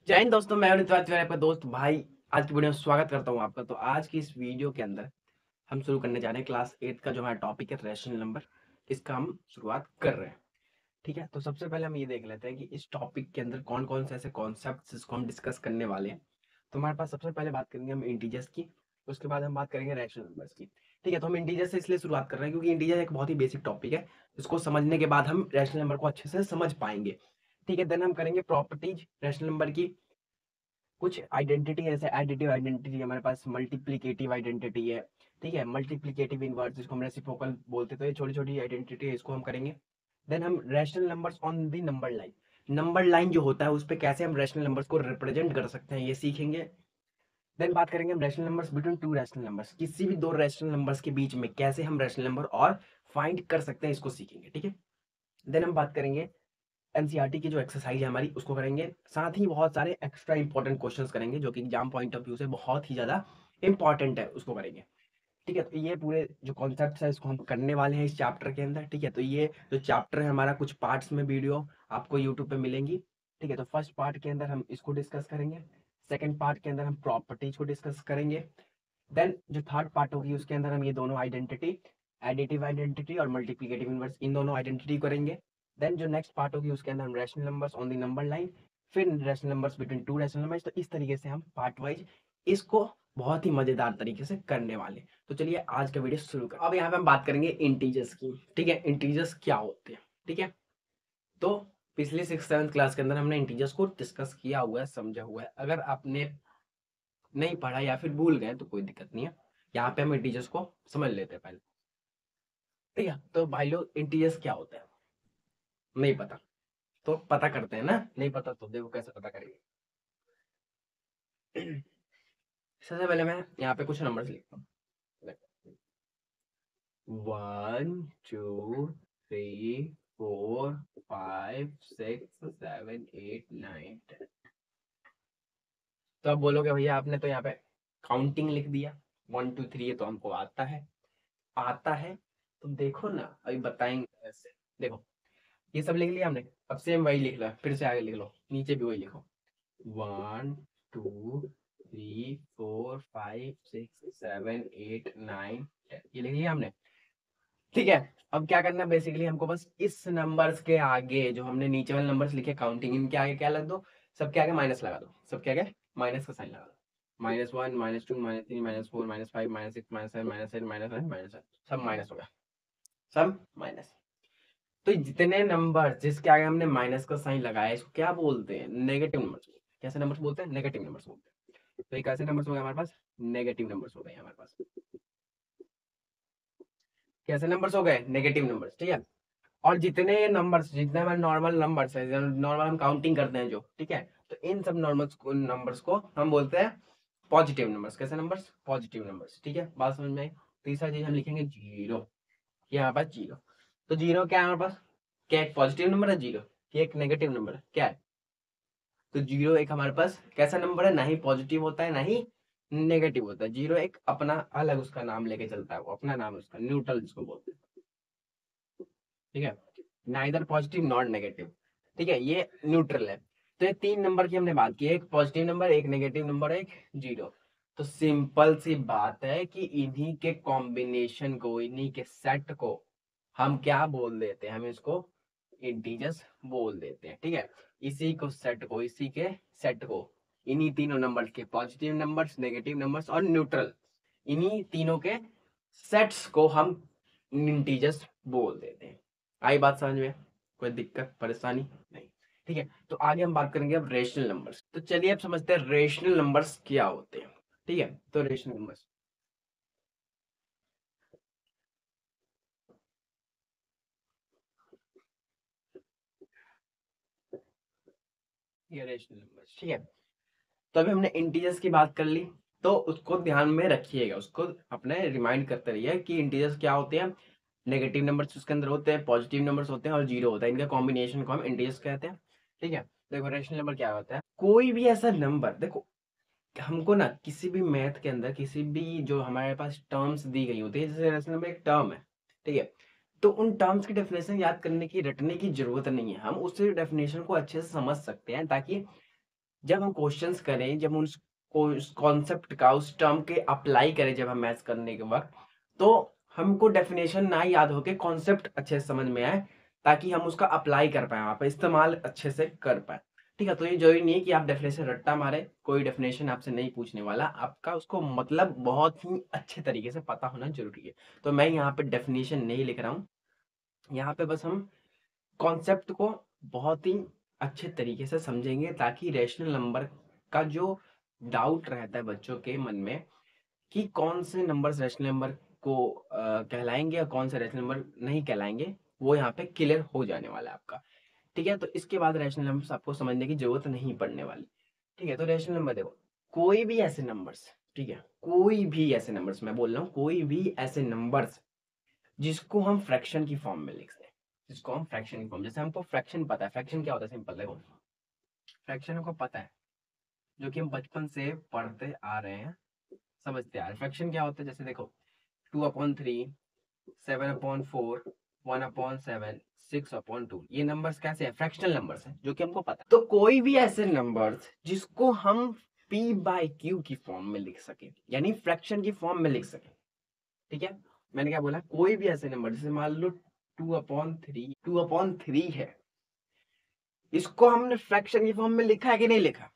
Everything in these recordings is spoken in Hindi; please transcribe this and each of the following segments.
जय हिंद दोस्तों, मैं अमित तिवारी आपका दोस्त भाई। आज की वीडियो में स्वागत करता हूं आपका। तो आज की इस वीडियो के अंदर हम शुरू करने जा रहे हैं क्लास 8 का जो हमारा टॉपिक है रैशनल नंबर। इसका हम शुरुआत कर रहे हैं। ठीक है, तो सबसे पहले हम ये देख लेते हैं कि इस टॉपिक के अंदर कौन कौन से ऐसे कॉन्सेप्ट इसको हम डिस्कस करने वाले हैं। तो हमारे पास सबसे पहले बात करेंगे हम इंटीजर्स की, उसके बाद हम बात करेंगे रैशनल नंबर्स की। ठीक है, तो हम इंटीजर से इसलिए शुरुआत कर रहे हैं क्योंकि इंटीजर एक बहुत ही बेसिक टॉपिक है। इसको समझने के बाद हम रैशनल नंबर को अच्छे से समझ पाएंगे। ठीक है, देन हम करेंगे प्रॉपर्टीज रैशनल नंबर की। कुछ आइडेंटिटी है, जैसे एडिटिव आइडेंटिटी हमारे पास, मल्टीप्लिकेटिव आइडेंटिटी है। ठीक है, मल्टीप्लिकेटिव इनवर्स जिसको हम रेसिप्रोकल बोलते हैं। तो ये छोटी छोटी आइडेंटिटी है, इसको हम करेंगे। देन हम rational numbers on the number line, number line जो होता है उस पे कैसे हम रैशनल नंबर्स को रिप्रेजेंट कर सकते हैं, ये सीखेंगे। देन बात करेंगे हम rational numbers between two rational numbers, किसी भी दो रैशनल नंबर्स के बीच में कैसे हम रैशनल नंबर और फाइंड कर सकते हैं, इसको सीखेंगे। ठीक है, देन हम बात करेंगे एनसीईआरटी की जो एक्सरसाइज है हमारी, उसको करेंगे। साथ ही बहुत सारे एक्स्ट्रा इंपॉर्टेंट क्वेश्चंस करेंगे जो कि एग्जाम पॉइंट ऑफ व्यू से बहुत ही ज्यादा इंपॉर्टेंट है, उसको करेंगे। ठीक है, तो ये पूरे जो कॉन्सेप्ट है इसको हम करने वाले हैं इस चैप्टर के अंदर। ठीक है, तो ये जो चैप्टर है हमारा, कुछ पार्ट्स में वीडियो आपको यूट्यूब पे मिलेंगी। ठीक है, तो फर्स्ट पार्ट के अंदर हम इसको डिस्कस करेंगे, सेकंड पार्ट के अंदर हम प्रॉपर्टीज को डिस्कस करेंगे। देन जो थर्ड पार्ट होगी उसके अंदर हम ये दोनों आइडेंटिटी, एडिटिव आइडेंटिटी और मल्टीप्लिकेटिव इनवर्स, इन दोनों आइडेंटिटी करेंगे। देन जो नेक्स्ट पार्ट होगी उसके अंदर हम rational numbers on the number line, फिर rational numbers between two rational numbers. तो इस तरीके से हम पार्ट वाइज इसको बहुत ही मजेदार तरीके से करने वाले। तो चलिए आज का वीडियो शुरू कर। अब यहाँ पे हम बात करेंगे इंटीजर्स की। ठीक है, इंटीजर्स क्या होते हैं। ठीक है, तो पिछले 6th 7th क्लास के अंदर हमने इंटीजर्स को डिस्कस किया हुआ है, समझा हुआ है। अगर आपने नहीं पढ़ा या फिर भूल गए तो कोई दिक्कत नहीं है, यहाँ पे हम इंटीजर्स को समझ लेते हैं पहले। ठीक है, तो भाई लोग इंटीजर्स क्या होता है, नहीं पता तो पता करते हैं ना। नहीं पता तो देखो कैसे पता करेंगे। सबसे पहले मैं यहाँ पे कुछ नंबर्स लिखता हूँ। 1 2 3 4 5 6 7 8 9 10। तो अब बोलोगे भैया आपने तो यहाँ पे काउंटिंग लिख दिया, 1 2 3, ये तो हमको आता है। आता है तो देखो ना, अभी बताएंगे ऐसे। देखो ये सब लिख लिया हमने, अब सेम वही लिख लो, फिर से आगे लिख लो, नीचे भी वही लिखो। 1 2 3 4 5 6 7 8 9 10, ये लिख लिया हमने। ठीक है, अब क्या करना है, बेसिकली हमको बस इस नंबर्स के आगे जो हमने नीचे वाले नंबर्स लिखे काउंटिंग, इनके आगे क्या लग दो, सबके आगे माइनस लगा दो, सबके आगे माइनस का साइन लगा दो। -1 -2 -3 -4 -5 -6 -7 -8 -9 सब माइनस हो गया, सब माइनस। तो जितने नंबर जिसके आगे हमने माइनस का साइन लगाया इसको क्या बोलते हैं, नेगेटिव नंबर्स। कैसे नंबर्स बोलते हैं, नेगेटिव नंबर्स बोलते हैं। तो ये कैसे नंबर्स हो गए हमारे पास, नेगेटिव नंबर्स हो गए हमारे पास। कैसे नंबर्स हो गए, नेगेटिव नंबर्स। ठीक है, और जितने नंबर्स, जितने हमारे नॉर्मल नंबर्स है, नॉर्मल हम काउंटिंग करते हैं जो, ठीक है, तो इन सब नंबर्स को हम बोलते हैं पॉजिटिव नंबर्स। कैसे नंबर्स, पॉजिटिव नंबर्स। ठीक है, बात समझ में आई। तीसरा चीज हम लिखेंगे जीरो, ये हमारे पास जीरो। तो जीरो क्या है हमारे पास, क्या एक पॉजिटिव नंबर है जीरो, कि एक नेगेटिव नंबर है, क्या है। तो जीरो एक हमारे पास कैसा नंबर है, ना ही पॉजिटिव होता है ना ही नेगेटिव होता है। जीरो एक अपना अलग उसका नाम लेके चलता है, वो अपना नाम है उसका, न्यूट्रल जिसको बोलते हैं। ठीक है, नाइदर पॉजिटिव नॉट नेगेटिव। ठीक है, ये न्यूट्रल है। तो ये तीन नंबर की हमने बात की, एक पॉजिटिव नंबर, एक नेगेटिव नंबर, एक जीरो। तो सिंपल सी बात है कि इन्हीं के कॉम्बिनेशन को, इन्हीं के सेट को हम क्या बोल देते हैं, हम इसको इंटीजर्स बोल देते हैं। ठीक है, इसी को सेट को, इसी के सेट को, इन्हीं तीनों नंबर के, पॉजिटिव नंबर्स, नेगेटिव नंबर्स और न्यूट्रल, इन्हीं तीनों के सेट्स को हम इंटीजर्स बोल देते हैं। आई बात समझ में, कोई दिक्कत परेशानी नहीं। ठीक है, तो आगे हम बात करेंगे अब रेशनल नंबर्स। तो चलिए अब समझते हैं रेशनल नंबर्स क्या होते हैं। ठीक है, तो रेशनल नंबर्स, ये रेशनल नंबर्स। ठीक है, तो अभी हमने इंटीजर्स की बात कर ली, तो उसको ध्यान में रखिएगा, उसको अपने रिमाइंड करते रहिए कि इंटीजर्स क्या होते हैं। नेगेटिव नंबर्स उसके अंदर होते हैं, पॉजिटिव नंबर्स होते हैं और जीरो होता है, इनका कॉम्बिनेशन को हम इंटीजर्स कहते हैं। ठीक है, देखो रेशनल नंबर क्या होता है, कोई भी ऐसा नंबर, देखो हमको ना किसी भी मैथ के अंदर, किसी भी जो हमारे पास टर्म्स दी गई होती है, जैसे रेशनल नंबर एक टर्म है। ठीक है, तो उन टर्म्स की डेफिनेशन याद करने की, रटने की जरूरत नहीं है, हम उस डेफिनेशन को अच्छे से समझ सकते हैं, ताकि जब हम क्वेश्चंस करें, जब हम उस कॉन्सेप्ट का, उस टर्म के अप्लाई करें जब हम मैथ्स करने के वक्त, तो हमको डेफिनेशन ना याद हो के कॉन्सेप्ट अच्छे से समझ में आए, ताकि हम उसका अप्लाई कर पाए, वहां पर इस्तेमाल अच्छे से कर पाए। ठीक है, तो ये जरूरी नहीं है कि आप डेफिनेशन रट्टा मारे, कोई डेफिनेशन आपसे नहीं पूछने वाला, आपका उसको मतलब बहुत ही अच्छे तरीके से पता होना जरूरी है। तो मैं यहाँ पे डेफिनेशन नहीं लिख रहा हूँ, यहाँ पे बस हम कॉन्सेप्ट को बहुत ही अच्छे तरीके से समझेंगे, ताकि रैशनल नंबर का जो डाउट रहता है बच्चों के मन में कि कौन से नंबर्स रैशनल नंबर को कहलाएंगे और कौन से रैशनल नंबर नहीं कहलाएंगे, वो यहाँ पे क्लियर हो जाने वाला है आपका। ठीक है, तो इसके बाद रैशनल नंबर्स आपको समझने की जरूरत नहीं पड़ने वाली। ठीक है, तो रैशनल नंबर देखो, कोई भी ऐसे नंबर्स, ठीक है, कोई भी ऐसे नंबर्स, मैं बोल रहा हूँ कोई भी ऐसे नंबर्स जिसको हम फ्रैक्शन की फॉर्म में लिखते हैं, जिसको हम फ्रैक्शन की फॉर्म, जैसे हमको फ्रैक्शन पता है, फ्रैक्शन क्या होता है, सिंपल देखो, फ्रैक्शन हमको पता है, जो कि हम बचपन से पढ़ते आ रहे हैं, समझते आ रहे हैं। फ्रैक्शन क्या होता है, जैसे देखो 2/3, 7/4, 1/7, 6/2, ये नंबर्स कैसे हैं, फ्रैक्शनल नंबर्स हैं, जो कि हमको पता है। तो कोई भी ऐसे नंबर्स जिसको हम p/q की फॉर्म में लिख सके, यानी फ्रैक्शन की फॉर्म में लिख सके। ठीक है, मैंने क्या बोला, कोई भी ऐसे नंबर, जैसे मान लो 2/3 है, इसको हमने फ्रैक्शन की फॉर्म में लिखा है कि नहीं लिखा,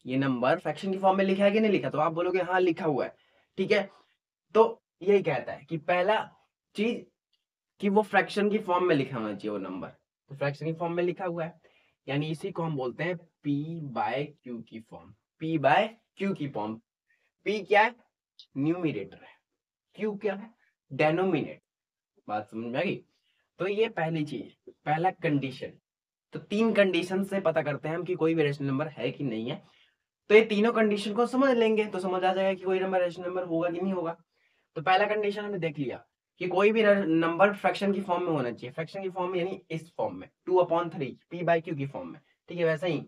ये नंबर फ्रैक्शन की फॉर्म में लिखा है कि नहीं लिखा, तो आप बोलोगे हाँ लिखा हुआ है। ठीक है, तो यही कहता है कि पहला चीज कि वो फ्रैक्शन की फॉर्म में लिखा होना चाहिए वो नंबर, तो फ्रैक्शन की फॉर्म में लिखा हुआ है, यानी इसी को हम बोलते हैं p/q की फॉर्म, p/q की फॉर्म। p क्या है, न्यूमिरेटर है, q क्या है, डेनोमिनेटर। बात समझ में आ गई। तो ये पहली चीज, पहला कंडीशन। तो तीन कंडीशन से पता करते हैं हम कि कोई भी रेशनल नंबर है कि नहीं है। तो ये तीनों कंडीशन को समझ लेंगे तो समझ आ जाएगा कि कोई नंबर रेशनल नंबर होगा कि नहीं होगा। तो पहला कंडीशन हमने देख लिया कि कोई भी नंबर फ्रैक्शन की फॉर्म में होना चाहिए, फ्रैक्शन की फॉर्म यानी इस फॉर्म में 2/3 p/q की फॉर्म में। ठीक है, वैसे ही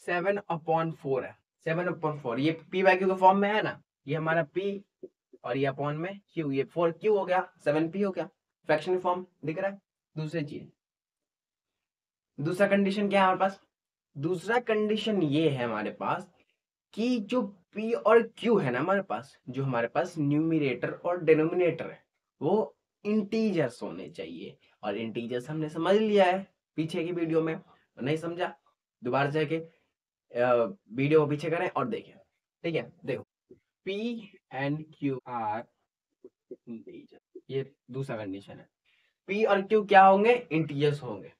7/4 है, 7/4 ये p/q के फॉर्म में है ना, ये हमारा p और ये अपॉन में q, ये 4q हो गया, 7p हो गया, फ्रैक्शन फॉर्म दिख रहा है। दूसरी चीज, दूसरा कंडीशन क्या है हमारे पास, दूसरा कंडीशन ये है हमारे पास कि जो p और q है ना हमारे पास, जो हमारे पास न्यूमिरेटर और डिनोमिनेटर है, वो इंटीजर्स होने चाहिए। और इंटीजर्स हमने समझ लिया है पीछे की वीडियो में, नहीं समझा दोबारा जाके वीडियो को पीछे करें और देखें। ठीक है, देखो p and q are integer, ये दूसरा कंडीशन है। p और q क्या होंगे, इंटीजर्स होंगे।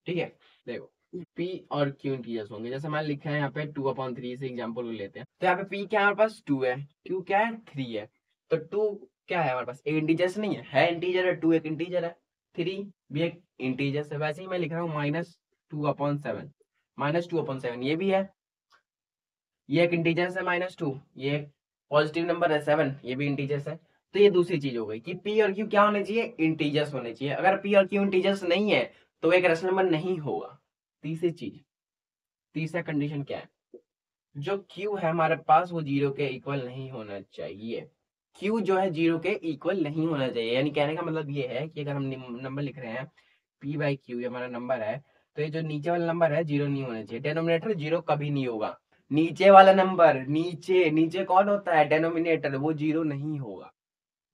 ठीक है, देखो p और q इंटीजर्स होंगे, जैसे मैंने लिखा है यहाँ पे 2/3 से एग्जांपल को लेते हैं, तो यहाँ पे p क्या है हमारे पास 2 है, q क्या है 3 है। तो 2 क्या है हमारे पास, एक इंटीजर्स नहीं है इंटीजर है, 2 एक इंटीजर है, 3 भी एक इंटीजर है। वैसे ही मैं लिख रहा हूँ -2/7, -2/7 ये भी है, ये एक इंटीजर्स है -2, ये एक पॉजिटिव नंबर है 7, ये भी इंटीजर्स है। तो ये दूसरी चीज हो गई कि p और q क्या होने चाहिए, इंटीजर्स होने चाहिए। अगर p और q इंटीजर्स नहीं है तो एक रैशनल नंबर नहीं होगा। तीसरी चीज, तीसरा कंडीशन क्या है, जो q है हमारे पास वो 0 के इक्वल नहीं होना चाहिए। q जो है 0 के इक्वल नहीं होना चाहिए, यानी कहने का मतलब ये है कि अगर हम नंबर लिख रहे हैं p/q, ये हमारा नंबर है, तो ये जो नीचे वाला नंबर है 0 नहीं होना चाहिए, डेनोमिनेटर 0 कभी नहीं होगा। नीचे वाला नंबर, नीचे नीचे कौन होता है, डेनोमिनेटर, वो 0 नहीं होगा।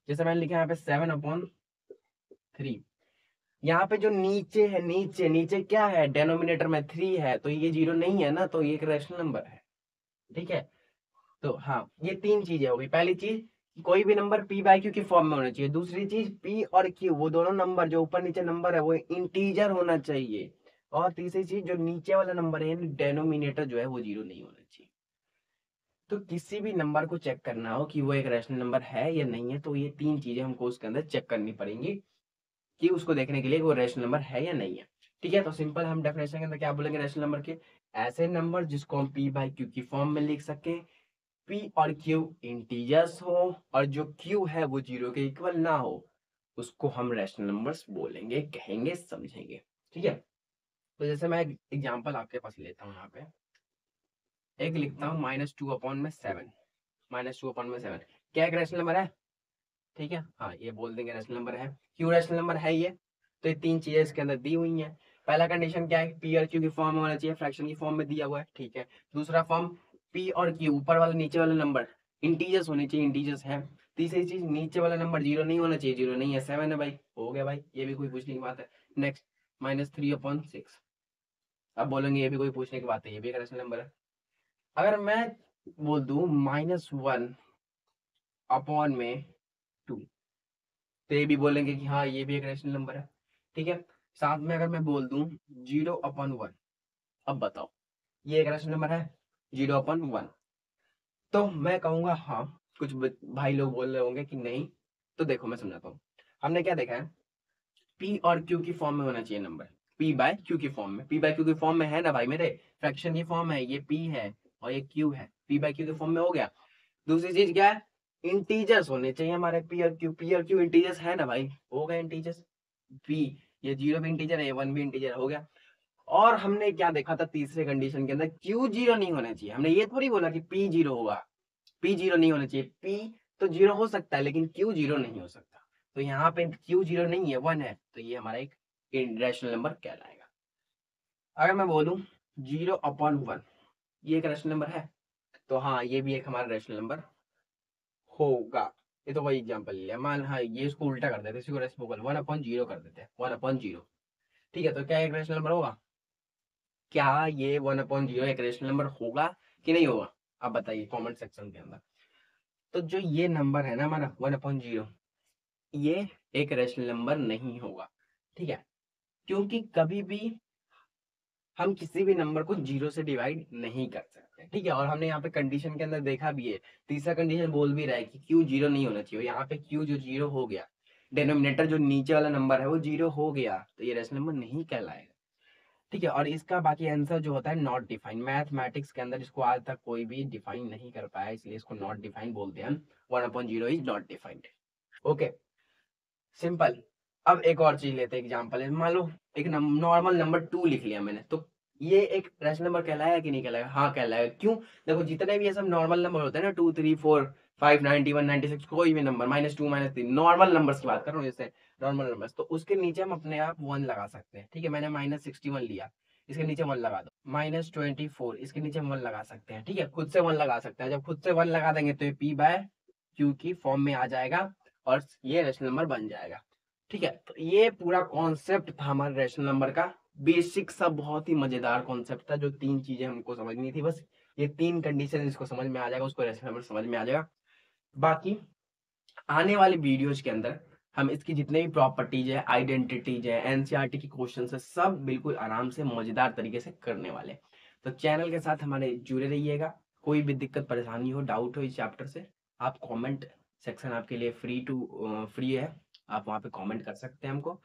जैसे मैंने लिखा यहाँ पे 7/3, यहाँ पे जो नीचे है, नीचे नीचे क्या है, डेनोमिनेटर में 3 है, तो ये 0 नहीं है ना, तो ये एक रैशनल नंबर है। ठीक है, तो हाँ ये तीन चीजें हो गई। पहली चीज, कोई भी नंबर p/q की फॉर्म में होना चाहिए। दूसरी चीज, p और q वो दोनों नंबर जो ऊपर नीचे नंबर है वो इंटीजर होना चाहिए। और तीसरी चीज, जो नीचे वाला नंबर है डेनोमिनेटर जो है वो 0 नहीं होना चाहिए। तो किसी भी नंबर को चेक करना हो कि वो एक रैशनल नंबर है या नहीं है, तो ये तीन चीजें हमको उसके अंदर चेक करनी पड़ेंगी कि उसको देखने के लिए वो रैशनल नंबर है या नहीं है। ठीक है, तो सिंपल हम डेफिनेशन के अंदर क्या बोलेंगे रैशनल नंबर के, ऐसे नंबर जिसको हम p/q की फॉर्म में लिख सके, p और q इंटीजर्स हो और जो q है वो 0 के इक्वल ना हो, उसको हम रैशनल नंबर्स बोलेंगे, कहेंगे, समझेंगे। ठीक है, तो जैसे मैं एग्जांपल आपके पास लेता हूँ, यहाँ पे एक लिखता हूँ -2/7, -2/7 क्या एक रैशनल नंबर है। ठीक है, हाँ ये बोल देंगे रैशनल नंबर है, क्यों रैशनल नंबर है ये, तो ये तीन चीजें इसके अंदर दी हुई हैं। पहला कंडीशन क्या है, पी और क्यू की फॉर्म में होना चाहिए, फ्रैक्शन की फॉर्म में दिया हुआ है, ठीक है। दूसरा फॉर्म, पी और क्यू ऊपर वाला नीचे वाला नंबर इंटीजर्स होने चाहिए, इंटीजर्स है। तीसरी चीज, नीचे वाला नंबर जीरो नहीं होना चाहिए, जीरो नहीं है, 7 है भाई, हो गया भाई, ये भी कोई पूछने की बात है। नेक्स्ट, -3/6। अब बोलेंगे ये भी कोई पूछने की बात है, ये भी एक रेशनल नंबर है। अगर मैं बोल दूं -1/2, तो ये भी बोलेंगे कि हाँ ये भी एक रेशनल नंबर है, ठीक है। साथ में अगर मैं बोल दूं 0/1, अब बताओ ये एक रेशनल नंबर है, 0/1, तो मैं कहूंगा हाँ। कुछ भाई लोग बोल रहे होंगे कि नहीं, तो देखो मैं समझाता हूँ। हमने क्या देखा है, पी और क्यू की फॉर्म में होना चाहिए नंबर, पी बाय क्यू की फॉर्म में, पी बाय क्यू की फॉर्म में है ना भाई मेरे, फ्रैक्शन की फॉर्म है, ये पी है और ये क्यू है, पी बाय क्यू की फॉर्म में हो गया। दूसरी चीज क्या है, इंटीजर्स होने चाहिए हमारे पी और क्यू, पी और क्यू इंटीजर्स है ना भाई, हो गए इंटीजर्स। पी, ये जीरो भी इंटीजर है, ये वन भी इंटीजर, हो गया। और हमने क्या देखा था तीसरे कंडीशन के अंदर, क्यू जीरो नहीं होना चाहिए। हमने ये थोड़ी बोला कि पी जीरो होगा, पी जीरो नहीं होना चाहिए, पी तो जीरो हो सकता है लेकिन क्यू जीरो नहीं हो सकता। तो यहाँ पे क्यू जीरो नहीं है, वन है, तो ये हमारा एक रैशनल नंबर कहलाएगा। अगर मैं बोलूं 0/1, ये एक रैशनल नंबर है, तो हाँ ये भी एक हमारा रैशनल नंबर होगा। ये तो वही एग्जांपल लिया, मान हाँ ये इसको उल्टा कर देते, इसी को रेसिप्रोकल 1/0 कर देते हैं, 1/0, ठीक है। तो क्या एक रैशनल नंबर होगा, क्या ये 1/0 एक रैशनल नंबर होगा कि नहीं होगा, आप बताइए कमेंट सेक्शन के अंदर। तो जो ये नंबर है ना हमारा 1/0, ये एक रैशनल नंबर नहीं होगा, ठीक है। क्योंकि कभी भी हम किसी भी नंबर को जीरो से डिवाइड नहीं कर सकते, ठीक है। और हमने यहाँ पे कंडीशन के अंदर देखा भी है, तीसरा कंडीशन बोल भी रहा है कि क्यू जीरो नहीं होना चाहिए, यहाँ पे क्यू जो जीरो हो गया, डिनोमिनेटर जो नीचे वाला नंबर है वो जीरो हो गया, तो ये रैशनल नंबर नहीं कहलाएगा, ठीक है। और इसका बाकी आंसर जो होता है नॉट डिफाइंड, मैथमेटिक्स के अंदर इसको आज तक कोई भी डिफाइन नहीं कर पाया, इसलिए इसको नॉट डिफाइंड बोलते हैं हम, 1/0 is not defined, okay, simple. अब एक और चीज लेते हैं, एग्जांपल है, मान लो एक नॉर्मल नंबर 2 लिख लिया मैंने, तो ये एक रैशनल नंबर कहलाएगा कि नहीं कहलाएगा, हाँ कहलाएगा। क्यों, देखो जितने भी ये सब नॉर्मल नंबर होते हैं ना, 2 3 4 5 91 96, कोई भी नंबर, -2 -3, नॉर्मल नंबर्स की बात कर रहा हूँ, जैसे नॉर्मल नंबर्स, तो उसके नीचे हम अपने आप 1 लगा सकते हैं, ठीक है। मैंने -61 लिया, इसके नीचे 1 लगा दो, -24 इसके नीचे 1 लगा सकते हैं, ठीक है, खुद से 1 लगा सकते हैं। जब खुद से 1 लगा देंगे तो ये पी बाय क्यू की फॉर्म में आ जाएगा और ये रैशनल नंबर बन जाएगा, ठीक है। तो ये पूरा कॉन्सेप्ट था हमारे रैशनल नंबर का, बेसिक सा बहुत ही मजेदार कॉन्सेप्ट था, जो 3 चीजें हमको समझनी थी बस, ये 3 कंडीशन इसको समझ में आ जाएगा, उसको रैशनल नंबर समझ में आ जाएगा। बाकी आने वाले वीडियोज के अंदर हम इसकी जितने भी प्रॉपर्टीज है, आइडेंटिटीज है, एनसीईआरटी की क्वेश्चन है, सब बिल्कुल आराम से मजेदार तरीके से करने वाले। तो चैनल के साथ हमारे जुड़े रहिएगा। कोई भी दिक्कत परेशानी हो, डाउट हो इस चैप्टर से, आप कमेंट सेक्शन आपके लिए फ्री है, आप वहाँ पे कमेंट कर सकते हैं हमको।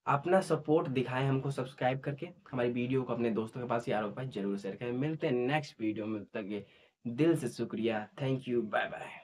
अपना सपोर्ट दिखाएं हमको सब्सक्राइब करके, हमारी वीडियो को अपने दोस्तों के पास, यारों के पास जरूर शेयर करें। मिलते हैं नेक्स्ट वीडियो में, तब तक के दिल से शुक्रिया, थैंक यू, बाय बाय।